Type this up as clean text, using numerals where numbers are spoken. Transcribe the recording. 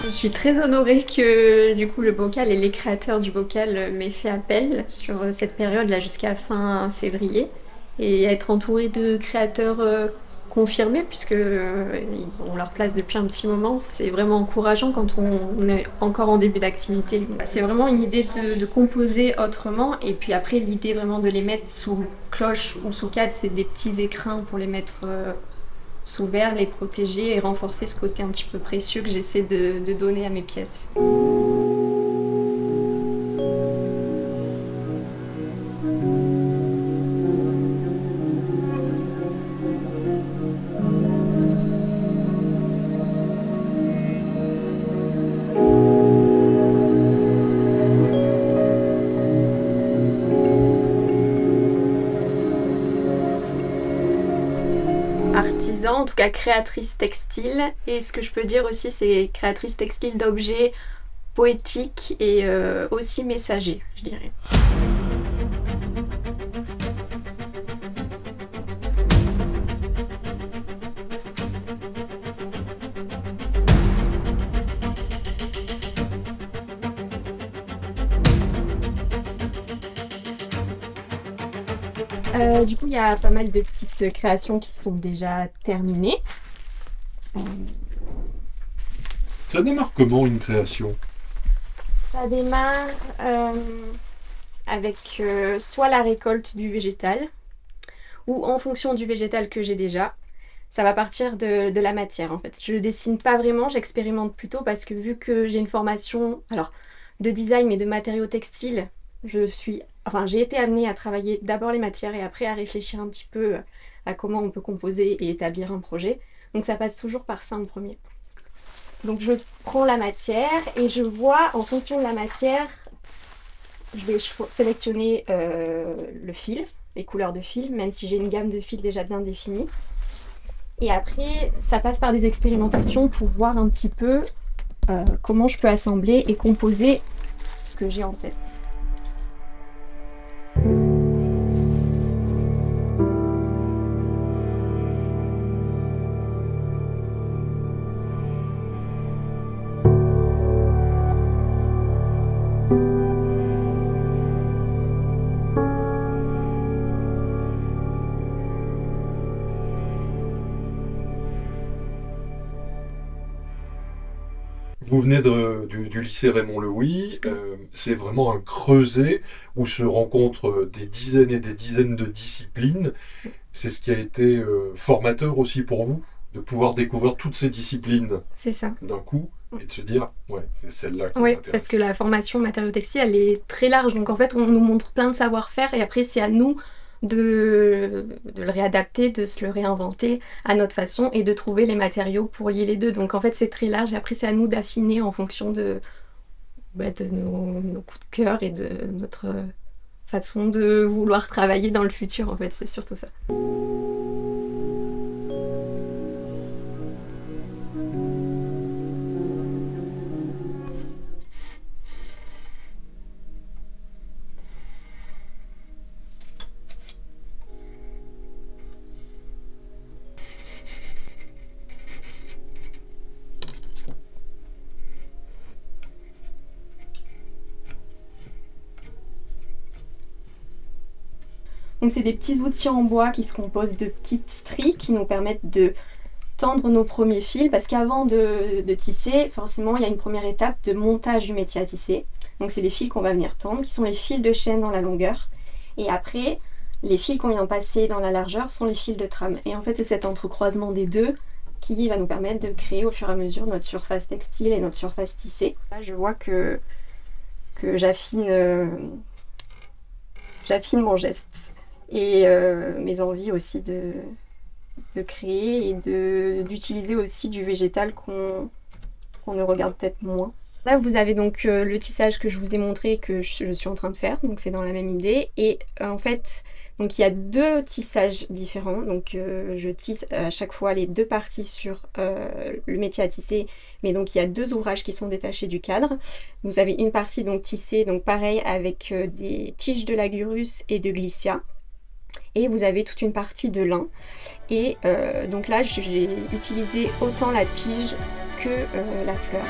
Je suis très honorée que du coup le bocal et les créateurs du bocal m'aient fait appel sur cette période-là jusqu'à fin février et être entourée de créateurs confirmés puisque ils ont leur place depuis un petit moment. C'est vraiment encourageant quand on est encore en début d'activité. C'est vraiment une idée de composer autrement et puis après l'idée vraiment de les mettre sous cloche ou sous cadre, c'est des petits écrins pour les mettre sous verre, les protéger et renforcer ce côté un petit peu précieux que j'essaie de donner à mes pièces. Artisan, en tout cas créatrice textile, et ce que je peux dire aussi c'est créatrice textile d'objets poétiques et aussi messagers, je dirais. Du coup, il y a pas mal de petites créations qui sont déjà terminées. Ça démarre comment une création? Ça démarre avec soit la récolte du végétal, ou en fonction du végétal que j'ai déjà, ça va partir de la matière en fait. Je dessine pas vraiment, j'expérimente plutôt parce que vu que j'ai une formation de design mais de matériaux textiles, j'ai été amenée à travailler d'abord les matières et après à réfléchir un petit peu à comment on peut composer et établir un projet. Donc ça passe toujours par ça en premier. Donc je prends la matière et je vois en fonction de la matière, je vais sélectionner le fil, les couleurs de fil, même si j'ai une gamme de fils déjà bien définie. Et après, ça passe par des expérimentations pour voir un petit peu comment je peux assembler et composer ce que j'ai en tête. Vous venez du lycée Raymond Louis, c'est vraiment un creuset où se rencontrent des dizaines et des dizaines de disciplines. C'est ce qui a été formateur aussi pour vous, de pouvoir découvrir toutes ces disciplines d'un coup et de se dire, ouais, c'est celle-là qui m'intéresse. Oui, parce que la formation matériaux textiles, elle est très large. Donc en fait, on nous montre plein de savoir-faire et après, c'est à nous de le réadapter, de se le réinventer à notre façon et de trouver les matériaux pour lier les deux. Donc en fait c'est très large et après c'est à nous d'affiner en fonction de nos coups de cœur et de notre façon de vouloir travailler dans le futur en fait, c'est surtout ça. Donc c'est des petits outils en bois qui se composent de petites stries qui nous permettent de tendre nos premiers fils parce qu'avant de tisser, forcément il y a une première étape de montage du métier à tisser. Donc c'est les fils qu'on va venir tendre qui sont les fils de chaîne dans la longueur et après les fils qu'on vient passer dans la largeur sont les fils de trame. Et en fait c'est cet entrecroisement des deux qui va nous permettre de créer au fur et à mesure notre surface textile et notre surface tissée. Là je vois que j'affine mon geste. Et mes envies aussi de créer et d'utiliser aussi du végétal qu'on ne regarde peut-être moins. Là, vous avez donc le tissage que je vous ai montré que je suis en train de faire, donc c'est dans la même idée. Et en fait, donc il y a 2 tissages différents. Donc je tisse à chaque fois les 2 parties sur le métier à tisser, mais donc il y a 2 ouvrages qui sont détachés du cadre. Vous avez une partie donc tissée, donc pareil avec des tiges de Lagurus et de Glycia. Et vous avez toute une partie de lin. Et donc là, j'ai utilisé autant la tige que la fleur.